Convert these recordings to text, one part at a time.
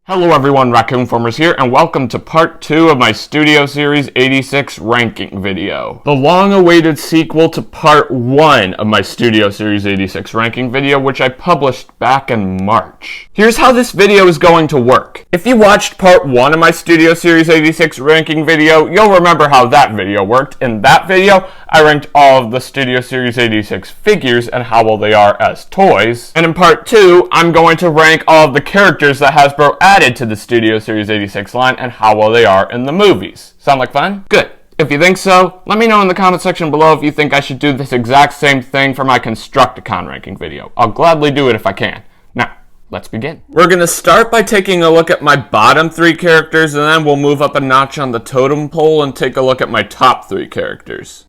Hello everyone, Raccoon-Formers here, and welcome to part 2 of my Studio Series 86 ranking video. The long-awaited sequel to part 1 of my Studio Series 86 ranking video, which I published back in March. Here's how this video is going to work. If you watched part 1 of my Studio Series 86 ranking video, you'll remember how that video worked. In that video, I ranked all of the Studio Series 86 figures and how well they are as toys. And in part 2, I'm going to rank all of the characters that Hasbro added to the Studio Series 86 line and how well they are in the movies. Sound like fun? Good. If you think so, let me know in the comment section below if you think I should do this exact same thing for my Constructicon ranking video. I'll gladly do it if I can. Now, let's begin. We're going to start by taking a look at my bottom 3 characters, and then we'll move up a notch on the totem pole and take a look at my top 3 characters.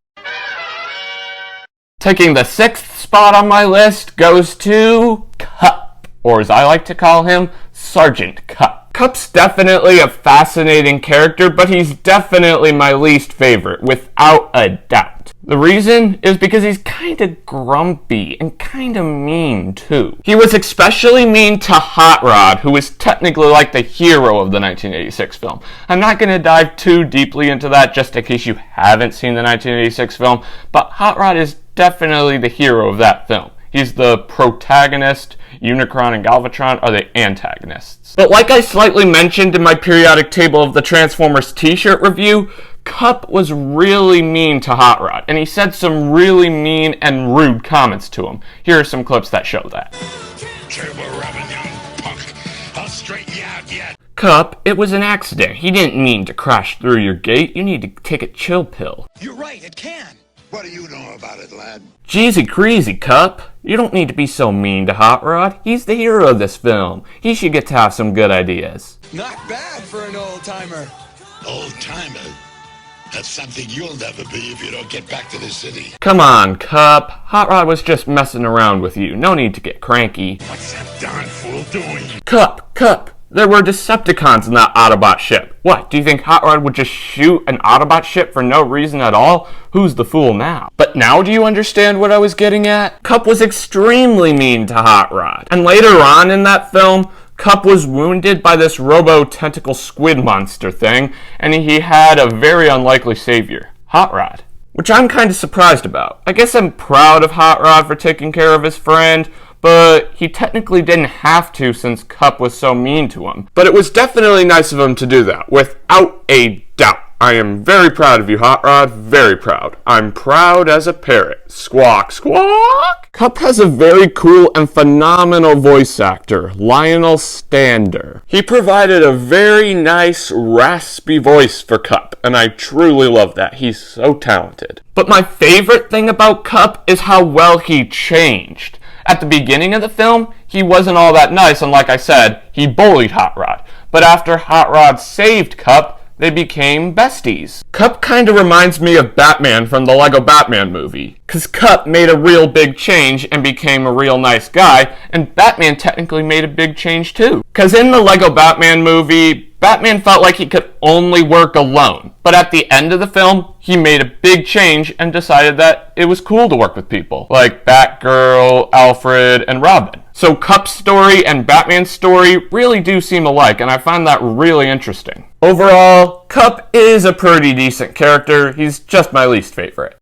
Taking the 6th spot on my list goes to Cup, or as I like to call him, Sergeant Cup. Cup's definitely a fascinating character, but he's definitely my least favorite, without a doubt. The reason is because he's kinda grumpy and kinda mean too. He was especially mean to Hot Rod, who is technically like the hero of the 1986 film. I'm not gonna dive too deeply into that just in case you haven't seen the 1986 film, but Hot Rod is definitely the hero of that film. He's the protagonist, Unicron and Galvatron are the antagonists. But like I slightly mentioned in my periodic table of the Transformers t-shirt review, Cup was really mean to Hot Rod, and he said some really mean and rude comments to him. Here are some clips that show that. I'll straighten you out yet. Cup, it was an accident. He didn't mean to crash through your gate. You need to take a chill pill. You're right, it can. What do you know about it, lad? Jeezy crazy, Cup. You don't need to be so mean to Hot Rod. He's the hero of this film. He should get to have some good ideas. Not bad for an old-timer. Old-timer? That's something you'll never be if you don't get back to the city. Come on, Cup. Hot Rod was just messing around with you. No need to get cranky. What's that darn fool doing? Cup. There were Decepticons in that Autobot ship. What, do you think Hot Rod would just shoot an Autobot ship for no reason at all? Who's the fool now? But now do you understand what I was getting at? Cup was extremely mean to Hot Rod. And later on in that film, Cup was wounded by this robo-tentacle squid monster thing, and he had a very unlikely savior, Hot Rod. Which I'm kind of surprised about. I guess I'm proud of Hot Rod for taking care of his friend, but he technically didn't have to since Cup was so mean to him. But it was definitely nice of him to do that, without a doubt. I am very proud of you, Hot Rod, very proud. I'm proud as a parrot. Squawk, squawk! Cup has a very cool and phenomenal voice actor, Lionel Stander. He provided a very nice, raspy voice for Cup, and I truly love that. He's so talented. But my favorite thing about Cup is how well he changed. At the beginning of the film, he wasn't all that nice, and like I said, he bullied Hot Rod. But after Hot Rod saved Cup, they became besties. Cup kinda reminds me of Batman from the Lego Batman movie, cause Cup made a real big change and became a real nice guy, and Batman technically made a big change too. Cause in the Lego Batman movie, Batman felt like he could only work alone. But at the end of the film, he made a big change and decided that it was cool to work with people, like Batgirl, Alfred, and Robin. So Cup's story and Batman's story really do seem alike, and I find that really interesting. Overall, Cup is a pretty decent character. He's just my least favorite.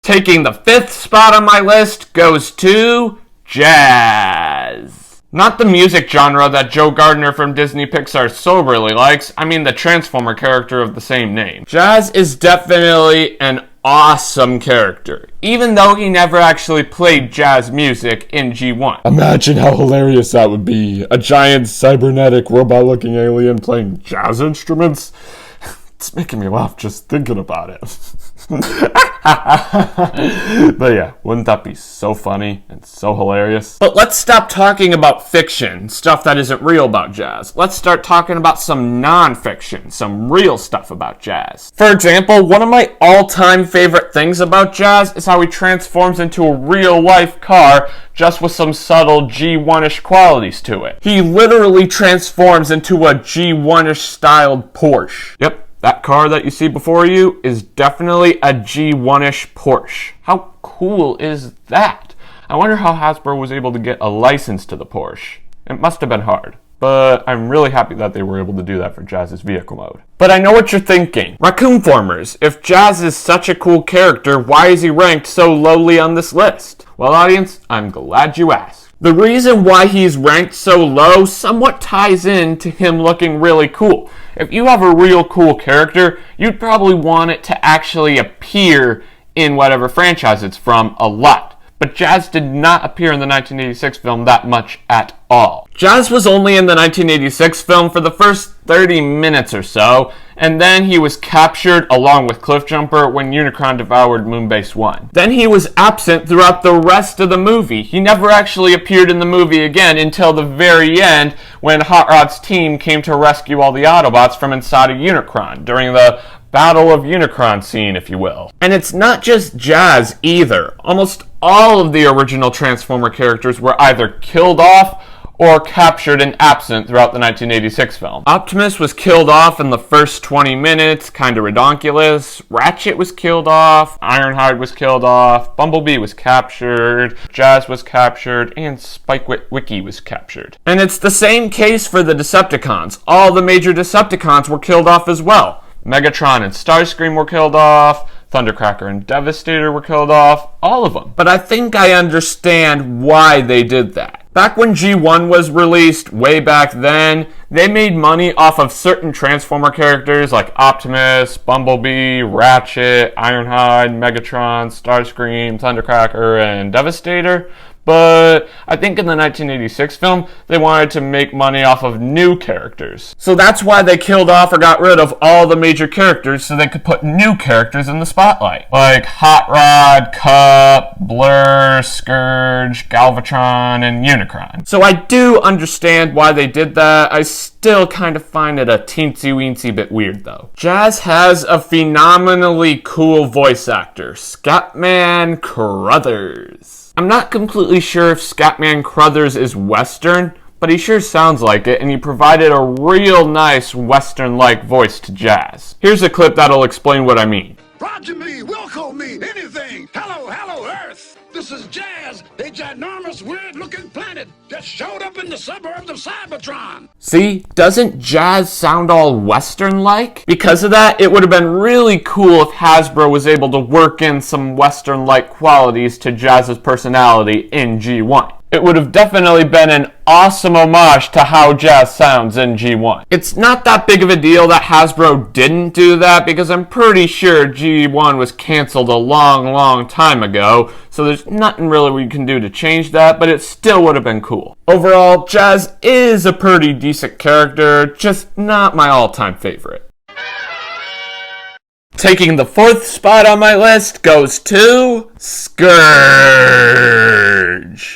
Taking the 5th spot on my list goes to Jazz. Not the music genre that Joe Gardner from Disney Pixar so really likes, I mean the Transformer character of the same name. Jazz is definitely an awesome character, even though he never actually played jazz music in G1. Imagine how hilarious that would be. A giant cybernetic robot-looking alien playing jazz instruments. It's making me laugh just thinking about it. But yeah, wouldn't that be so funny and so hilarious? But let's stop talking about fiction, stuff that isn't real about Jazz. Let's start talking about some non-fiction, some real stuff about Jazz. For example, one of my all-time favorite things about Jazz is how he transforms into a real-life car just with some subtle G1-ish qualities to it. He literally transforms into a G1-ish styled Porsche. Yep. That car that you see before you is definitely a G1-ish Porsche. How cool is that? I wonder how Hasbro was able to get a license to the Porsche. It must have been hard. but I'm really happy that they were able to do that for Jazz's vehicle mode. But I know what you're thinking. Raccoon-Formers, if Jazz is such a cool character, why is he ranked so lowly on this list? Well, audience, I'm glad you asked. The reason why he's ranked so low somewhat ties in to him looking really cool. If you have a real cool character, you'd probably want it to actually appear in whatever franchise it's from a lot. But Jazz did not appear in the 1986 film that much at all. Jazz was only in the 1986 film for the first 30 minutes or so, and then he was captured along with Cliffjumper when Unicron devoured Moonbase 1. Then he was absent throughout the rest of the movie. He never actually appeared in the movie again until the very end when Hot Rod's team came to rescue all the Autobots from inside of Unicron during the Battle of Unicron scene, if you will. And it's not just Jazz either. Almost all of the original Transformer characters were either killed off or captured and absent throughout the 1986 film. Optimus was killed off in the first 20 minutes, kinda redonkulous. Ratchet was killed off, Ironhide was killed off, Bumblebee was captured, Jazz was captured, and Spike Wiki was captured. And it's the same case for the Decepticons. All the major Decepticons were killed off as well. Megatron and Starscream were killed off, Thundercracker and Devastator were killed off, all of them. But I think I understand why they did that. Back when G1 was released, way back then, they made money off of certain Transformer characters like Optimus, Bumblebee, Ratchet, Ironhide, Megatron, Starscream, Thundercracker, and Devastator. But I think in the 1986 film, they wanted to make money off of new characters. So that's why they killed off or got rid of all the major characters so they could put new characters in the spotlight. Like Hot Rod, Cup, Blurr, Scourge, Galvatron, and Unicron. So I do understand why they did that. I still kind of find it a teensy-weensy bit weird though. Jazz has a phenomenally cool voice actor, Scatman Crothers. I'm not completely sure if Scatman Crothers is Western, but he sure sounds like it, and he provided a real nice Western-like voice to Jazz. Here's a clip that'll explain what I mean. Roger me, welcome me, anything. Hello, hello, Earth. This is Jazz, a ginormous, weird-looking planet that showed up in the suburbs of Cybertron. See, doesn't Jazz sound all Western-like? Because of that, it would have been really cool if Hasbro was able to work in some Western-like qualities to Jazz's personality in G1. It would have definitely been an awesome homage to how Jazz sounds in G1. It's not that big of a deal that Hasbro didn't do that because I'm pretty sure G1 was canceled a long time ago, so there's nothing really we can do to change that, but it still would have been cool. Overall, Jazz is a pretty decent character, just not my all-time favorite. Taking the fourth spot on my list goes to Scourge.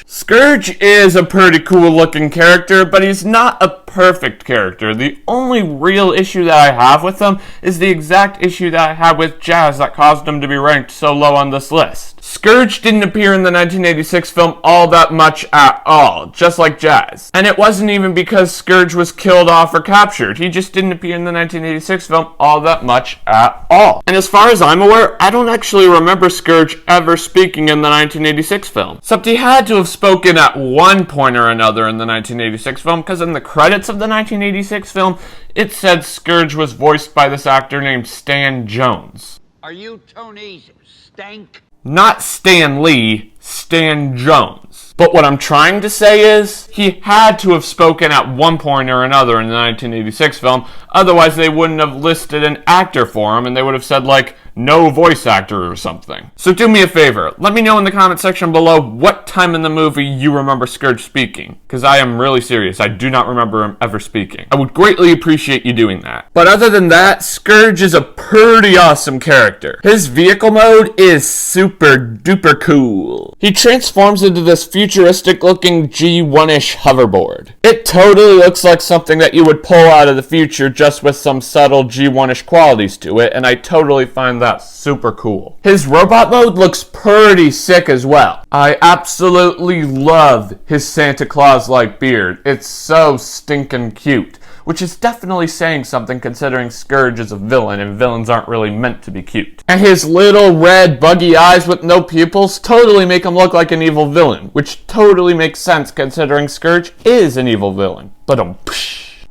Scourge is a pretty cool looking character, but he's not a perfect character. The only real issue that I have with him is the exact issue that I had with Jazz that caused him to be ranked so low on this list. Scourge didn't appear in the 1986 film all that much at all, just like Jazz. And it wasn't even because Scourge was killed off or captured. He just didn't appear in the 1986 film all that much at all. And as far as I'm aware, I don't actually remember Scourge ever speaking in the 1986 film. Except he had to have spoken at one point or another in the 1986 film, because in the credits of the 1986 film, it said Scourge was voiced by this actor named Stan Jones. Are you Tony Stank? Not Stan Lee, Stan Jones. But what I'm trying to say is, he had to have spoken at one point or another in the 1986 film, otherwise they wouldn't have listed an actor for him and they would have said like, no voice actor or something. So do me a favor, let me know in the comment section below what time in the movie you remember Scourge speaking, because I am really serious, I do not remember him ever speaking. I would greatly appreciate you doing that. But other than that, Scourge is a pretty awesome character. His vehicle mode is super duper cool. He transforms into this futuristic looking G1-ish hoverboard. It totally looks like something that you would pull out of the future just with some subtle G1-ish qualities to it, and I totally find that that's super cool. His robot mode looks pretty sick as well. I absolutely love his Santa Claus-like beard. It's so stinking cute, which is definitely saying something considering Scourge is a villain and villains aren't really meant to be cute. And his little red buggy eyes with no pupils totally make him look like an evil villain, which totally makes sense considering Scourge is an evil villain. But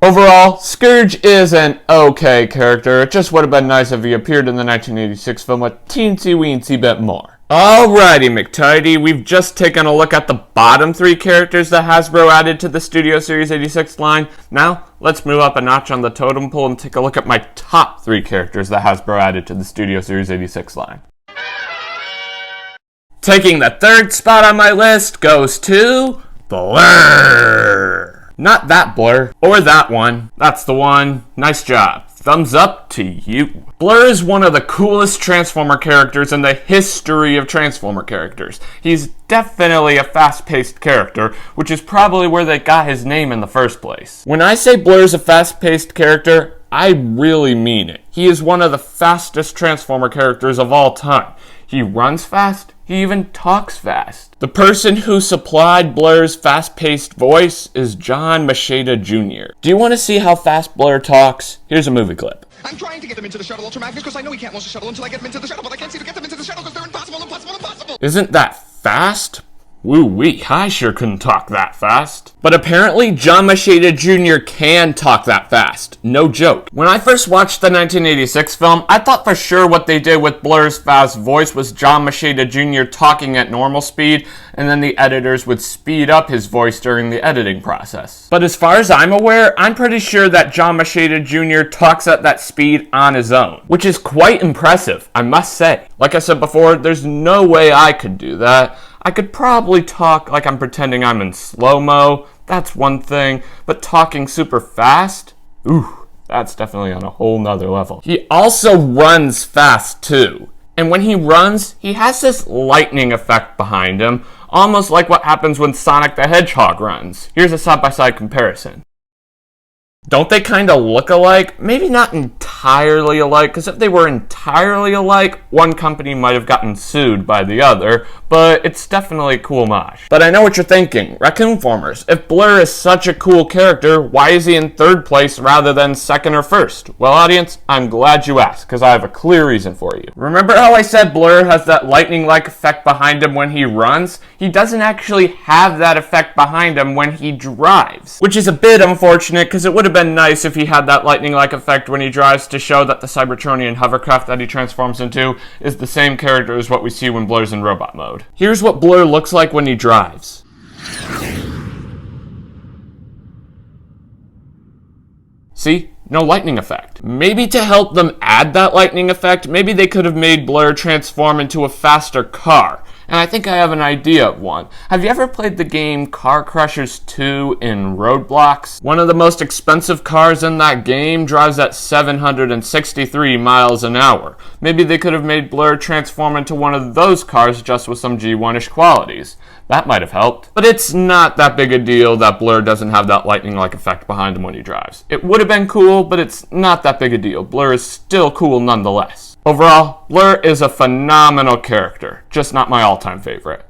overall, Scourge is an okay character. It just would have been nice if he appeared in the 1986 film a teensy-weensy bit more. Alrighty, McTidy, we've just taken a look at the bottom 3 characters that Hasbro added to the Studio Series 86 line. Now, let's move up a notch on the totem pole and take a look at my top 3 characters that Hasbro added to the Studio Series 86 line. Taking the 3rd spot on my list goes to Blurr. Not that Blurr, or that one. That's the one. Nice job. Thumbs up to you. Blurr is one of the coolest Transformer characters in the history of Transformer characters. He's definitely a fast-paced character, which is probably where they got his name in the first place. When I say Blurr's a fast-paced character, I really mean it. He is one of the fastest Transformer characters of all time. He runs fast, he even talks fast. The person who supplied Blurr's fast-paced voice is John Macheda Jr. Do you want to see how fast Blurr talks? Here's a movie clip. I'm trying to get them into the shuttle, Ultra Magnus, because I know he can't launch the shuttle until I get them into the shuttle, but I can't seem to get them into the shuttle because they're impossible, impossible, impossible! Isn't that fast? Woo-wee, I sure couldn't talk that fast. But apparently, John Macheda Jr. can talk that fast. No joke. When I first watched the 1986 film, I thought for sure what they did with Blurr's fast voice was John Macheda Jr. talking at normal speed, and then the editors would speed up his voice during the editing process. But as far as I'm aware, I'm pretty sure that John Macheda Jr. talks at that speed on his own, which is quite impressive, I must say. Like I said before, there's no way I could do that. I could probably talk like I'm pretending I'm in slow-mo, that's one thing, but talking super fast? Ooh, that's definitely on a whole nother level. He also runs fast too. And when he runs, he has this lightning effect behind him, almost like what happens when Sonic the Hedgehog runs. Here's a side-by-side comparison. Don't they kind of look alike? Maybe not entirely alike, because if they were entirely alike, one company might have gotten sued by the other, but it's definitely a cool homage. But I know what you're thinking. Raccoon-Formers, if Blurr is such a cool character, why is he in 3rd place rather than 2nd or 1st? Well, audience, I'm glad you asked, because I have a clear reason for you. Remember how I said Blurr has that lightning-like effect behind him when he runs? He doesn't actually have that effect behind him when he drives, which is a bit unfortunate, because it would have been nice if he had that lightning-like effect when he drives to show that the Cybertronian hovercraft that he transforms into is the same character as what we see when Blurr's in robot mode. Here's what Blurr looks like when he drives. See? No lightning effect. Maybe to help them add that lightning effect, maybe they could have made Blurr transform into a faster car. And I think I have an idea of one. Have you ever played the game Car Crushers 2 in Roadblocks? One of the most expensive cars in that game drives at 763 miles an hour. Maybe they could have made Blurr transform into one of those cars just with some G1-ish qualities. That might have helped. But it's not that big a deal that Blurr doesn't have that lightning-like effect behind him when he drives. It would have been cool, but it's not that big a deal. Blurr is still cool nonetheless. Overall, Blurr is a phenomenal character, just not my all-time favorite.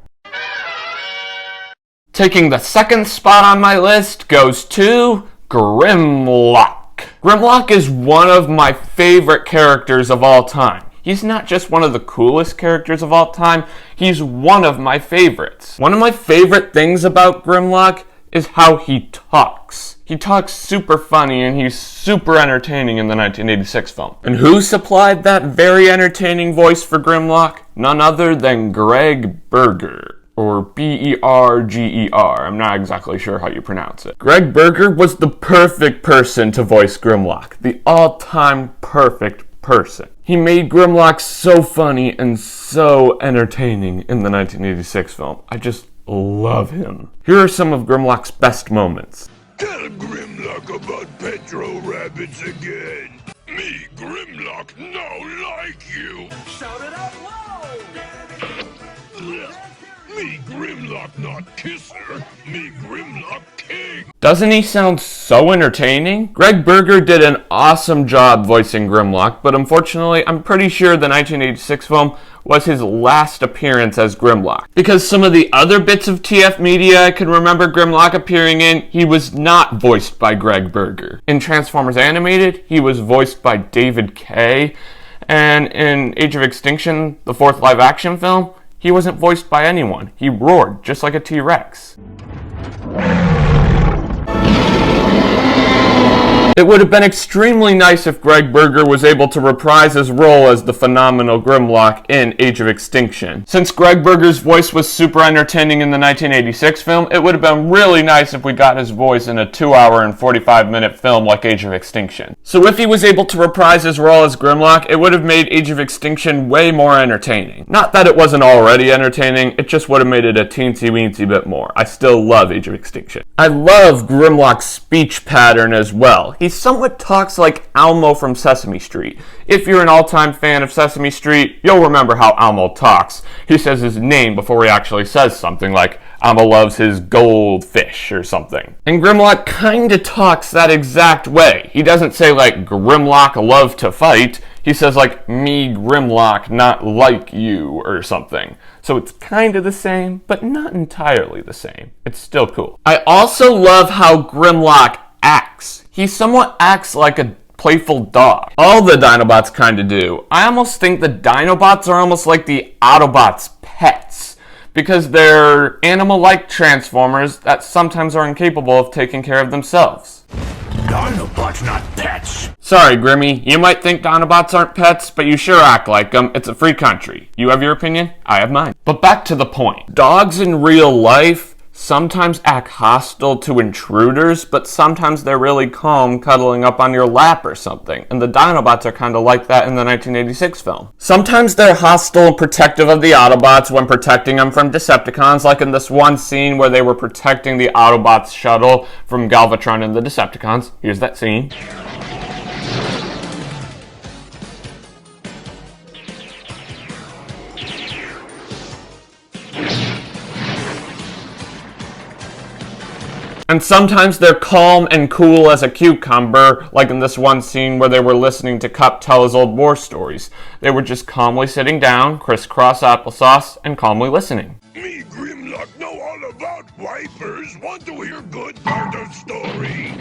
Taking the 2nd spot on my list goes to Grimlock. Grimlock is one of my favorite characters of all time. He's not just one of the coolest characters of all time, he's one of my favorites. One of my favorite things about Grimlock is how he talks. He talks super funny and he's super entertaining in the 1986 film. And who supplied that very entertaining voice for Grimlock? None other than Greg Berger. Or B-E-R-G-E-R. I'm not exactly sure how you pronounce it. Greg Berger was the perfect person to voice Grimlock. The all-time perfect person. He made Grimlock so funny and so entertaining in the 1986 film. I just love him. Here are some of Grimlock's best moments. Tell Grimlock about Petro rabbits again. Me, Grimlock, no like you. Shout it out loud! Me, Grimlock, not kisser. Me, Grimlock, king. Doesn't he sound so entertaining? Greg Berger did an awesome job voicing Grimlock, but unfortunately, I'm pretty sure the 1986 film was his last appearance as Grimlock. Because some of the other bits of TF media I can remember Grimlock appearing in, he was not voiced by Greg Berger. In Transformers Animated, he was voiced by David Kaye, and in Age of Extinction, the fourth live-action film, he wasn't voiced by anyone. He roared just like a T-Rex. It would have been extremely nice if Greg Berger was able to reprise his role as the phenomenal Grimlock in Age of Extinction. Since Greg Berger's voice was super entertaining in the 1986 film, it would have been really nice if we got his voice in a 2-hour and 45-minute film like Age of Extinction. So if he was able to reprise his role as Grimlock, it would have made Age of Extinction way more entertaining. Not that it wasn't already entertaining, it just would have made it a teensy-weensy bit more. I still love Age of Extinction. I love Grimlock's speech pattern as well. He somewhat talks like Elmo from Sesame Street. If you're an all-time fan of Sesame Street, you'll remember how Elmo talks. He says his name before he actually says something like, Elmo loves his goldfish or something. And Grimlock kinda talks that exact way. He doesn't say like, Grimlock love to fight. He says like, me Grimlock not like you or something. So it's kind of the same, but not entirely the same. It's still cool. I also love how Grimlock acts. He somewhat acts like a playful dog. All the Dinobots kind of do. I almost think the Dinobots are almost like the Autobots' pets, because they're animal-like Transformers that sometimes are incapable of taking care of themselves. Dinobots, not pets. Sorry, Grimmy, you might think Dinobots aren't pets, but you sure act like them. It's a free country. You have your opinion, I have mine. But back to the point. Dogs in real life sometimes act hostile to intruders, but sometimes they're really calm cuddling up on your lap or something, and the Dinobots are kind of like that in the 1986 film. Sometimes they're hostile and protective of the Autobots when protecting them from Decepticons, like in this one scene where they were protecting the Autobots shuttle from Galvatron and the Decepticons. Here's that scene. And sometimes they're calm and cool as a cucumber, like in this one scene where they were listening to Cup tell his old war stories. They were just calmly sitting down, crisscross applesauce, and calmly listening. Me, Grimlock, know all about wipers. Want to hear good part of story?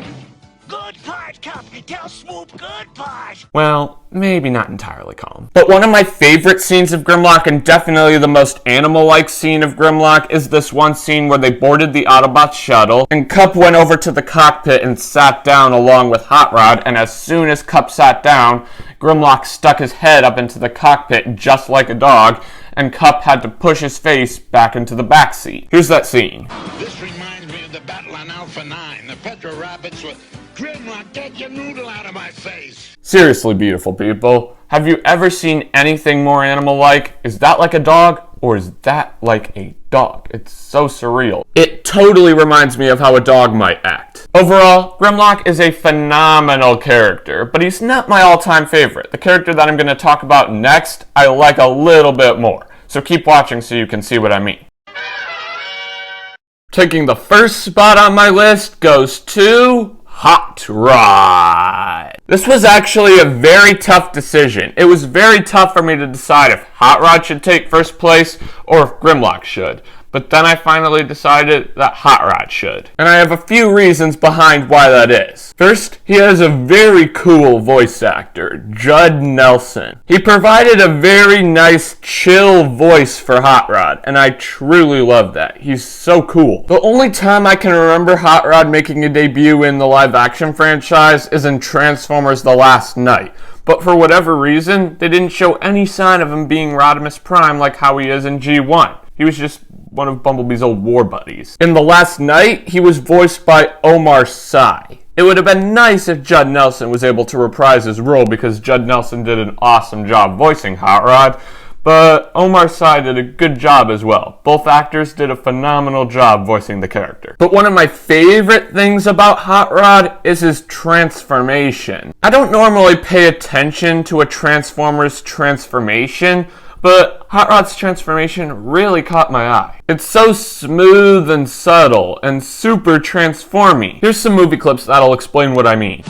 Good part, Cup. Tell Swoop good part. Well, maybe not entirely calm. But one of my favorite scenes of Grimlock, and definitely the most animal-like scene of Grimlock, is this one scene where they boarded the Autobots shuttle, and Cup went over to the cockpit and sat down along with Hot Rod, and as soon as Cup sat down, Grimlock stuck his head up into the cockpit just like a dog, and Cup had to push his face back into the back seat. Here's that scene. This reminds me of the battle on Alpha 9. The Petro Rapids were... Grimlock, get your noodle out of my face. Seriously, beautiful people. Have you ever seen anything more animal-like? Is that like a dog, or is that like a dog? It's so surreal. It totally reminds me of how a dog might act. Overall, Grimlock is a phenomenal character, but he's not my all-time favorite. The character that I'm going to talk about next, I like a little bit more. So keep watching so you can see what I mean. Taking the first spot on my list goes to Hot Rod. This was actually a very tough decision. It was very tough for me to decide if Hot Rod should take first place or if Grimlock should. But then I finally decided that Hot Rod should. And I have a few reasons behind why that is. First, he has a very cool voice actor, Judd Nelson. He provided a very nice, chill voice for Hot Rod, and I truly love that. He's so cool. The only time I can remember Hot Rod making a debut in the live-action franchise is in Transformers The Last Knight. But for whatever reason, they didn't show any sign of him being Rodimus Prime like how he is in G1. He was just one of Bumblebee's old war buddies. In The Last Knight, he was voiced by Omar Sy. It would have been nice if Judd Nelson was able to reprise his role because Judd Nelson did an awesome job voicing Hot Rod, but Omar Sy did a good job as well. Both actors did a phenomenal job voicing the character. But one of my favorite things about Hot Rod is his transformation. I don't normally pay attention to a Transformer's transformation, But Hot Rod's transformation really caught my eye. It's so smooth and subtle and super transformy. Here's some movie clips that'll explain what I mean.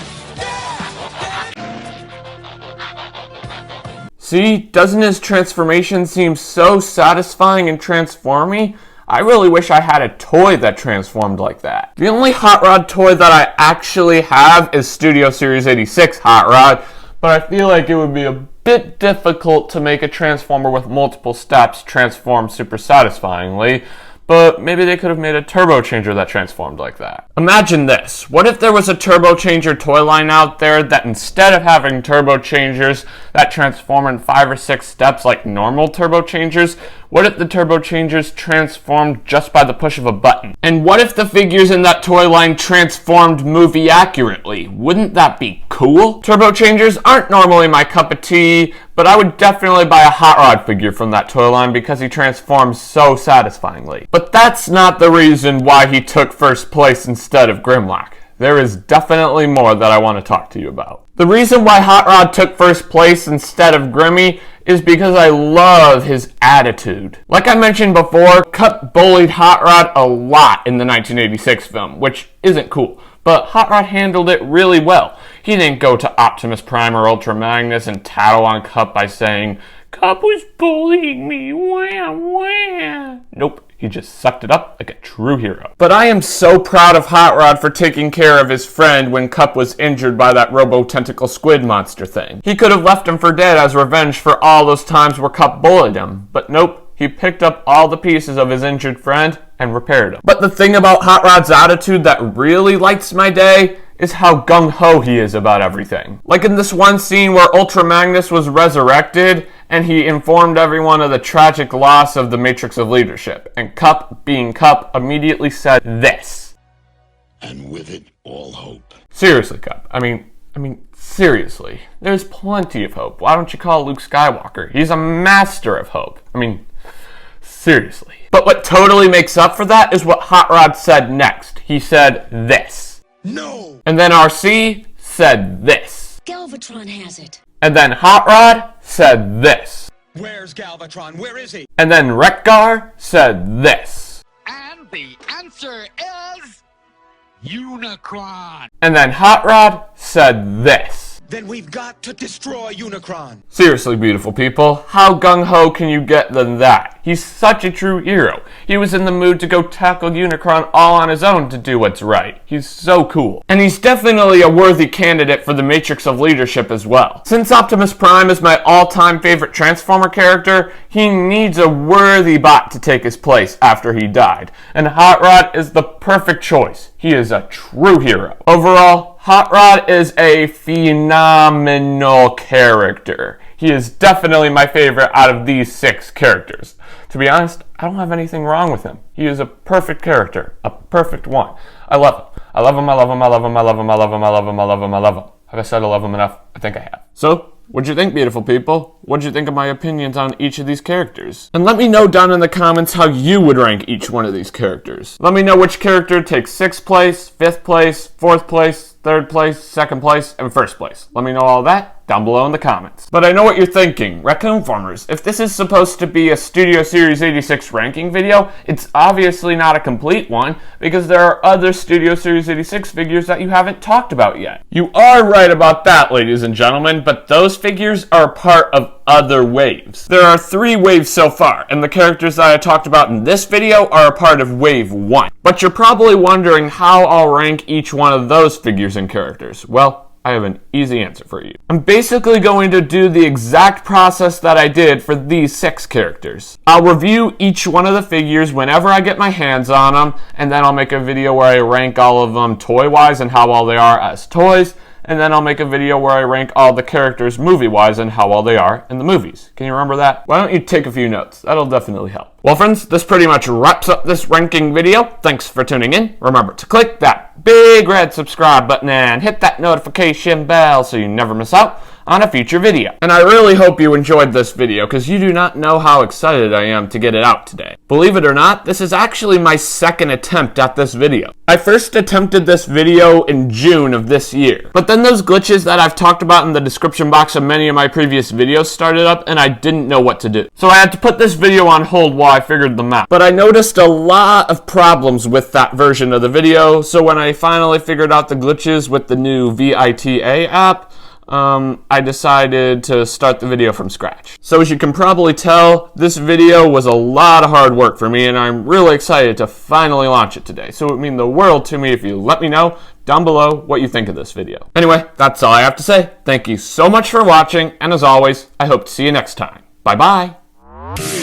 See, doesn't his transformation seem so satisfying and transformy? I really wish I had a toy that transformed like that. The only Hot Rod toy that I actually have is Studio Series 86 Hot Rod, but I feel like it would be a bit difficult to make a Transformer with multiple steps transform super satisfyingly, but maybe they could have made a turbo changer that transformed like that. Imagine this. What if there was a turbo changer toy line out there that instead of having turbo changers that transform in 5 or 6 steps like normal turbo changers, what if the turbo changers transformed just by the push of a button? And what if the figures in that toy line transformed movie accurately? Wouldn't that be cool? Turbo changers aren't normally my cup of tea, but I would definitely buy a Hot Rod figure from that toy line because he transforms so satisfyingly. But that's not the reason why he took first place instead of Grimlock. There is definitely more that I want to talk to you about. The reason why Hot Rod took first place instead of Grimmy is because I love his attitude. Like I mentioned before, Cup bullied Hot Rod a lot in the 1986 film, which isn't cool, but Hot Rod handled it really well. He didn't go to Optimus Prime or Ultra Magnus and tattle on Cup by saying, "Cup was bullying me, wah wah." Nope. He just sucked it up like a true hero. But I am so proud of Hot Rod for taking care of his friend when Cup was injured by that robo-tentacle squid monster thing. He could have left him for dead as revenge for all those times where Cup bullied him. But nope, he picked up all the pieces of his injured friend and repaired him. But the thing about Hot Rod's attitude that really lights my day is how gung-ho he is about everything. Like in this one scene where Ultra Magnus was resurrected and he informed everyone of the tragic loss of the Matrix of Leadership. And Cup, being Cup, immediately said this. And with it, all hope. Seriously, Cup. I mean, seriously. There's plenty of hope. Why don't you call Luke Skywalker? He's a master of hope. I mean, seriously. But what totally makes up for that is what Hot Rod said next. He said this. No! And then RC said this. Galvatron has it. And then Hot Rod said this. Where's Galvatron? Where is he? And then Wreck-Gar said this. And the answer is Unicron. And then Hot Rod said this. Then we've got to destroy Unicron. Seriously, beautiful people, how gung-ho can you get than that? He's such a true hero. He was in the mood to go tackle Unicron all on his own to do what's right. He's so cool. And he's definitely a worthy candidate for the Matrix of Leadership as well. Since Optimus Prime is my all-time favorite Transformer character, he needs a worthy bot to take his place after he died. And Hot Rod is the perfect choice. He is a true hero. Overall, Hot Rod is a phenomenal character. He is definitely my favorite out of these 6 characters. To be honest, I don't have anything wrong with him. He is a perfect character. A perfect one. I love him. I love him, I love him, I love him, I love him, I love him, I love him, I love him, I love him. Have I said I love him enough? I think I have. So, what'd you think, beautiful people? What'd you think of my opinions on each of these characters? And let me know down in the comments how you would rank each one of these characters. Let me know which character takes 6th place, 5th place, 4th place, 3rd place, 2nd place, and 1st place. Let me know all that down below in the comments. But I know what you're thinking. Raccoon-Formers, if this is supposed to be a Studio Series 86 ranking video, it's obviously not a complete one because there are other Studio Series 86 figures that you haven't talked about yet. You are right about that, ladies and gentlemen, but those figures are part of other waves. There are 3 waves so far, and the characters that I talked about in this video are a part of wave 1. But you're probably wondering how I'll rank each one of those figures and characters. Well, I have an easy answer for you. I'm basically going to do the exact process that I did for these 6 characters. I'll review each one of the figures whenever I get my hands on them, and then I'll make a video where I rank all of them toy-wise and how well they are as toys, and then I'll make a video where I rank all the characters movie-wise and how well they are in the movies. Can you remember that? Why don't you take a few notes? That'll definitely help. Well, friends, this pretty much wraps up this ranking video. Thanks for tuning in. Remember to click that big red subscribe button and hit that notification bell so you never miss out on a future video. And I really hope you enjoyed this video, because you do not know how excited I am to get it out today. Believe it or not, this is actually my second attempt at this video. I first attempted this video in June of this year, but then those glitches that I've talked about in the description box of many of my previous videos started up, and I didn't know what to do. So I had to put this video on hold while I figured them out. But I noticed a lot of problems with that version of the video, so when I finally figured out the glitches with the new VITA app, I decided to start the video from scratch. So as you can probably tell, this video was a lot of hard work for me, and I'm really excited to finally launch it today. So it would mean the world to me if you let me know down below what you think of this video. Anyway, that's all I have to say. Thank you so much for watching, and as always, I hope to see you next time. Bye-bye.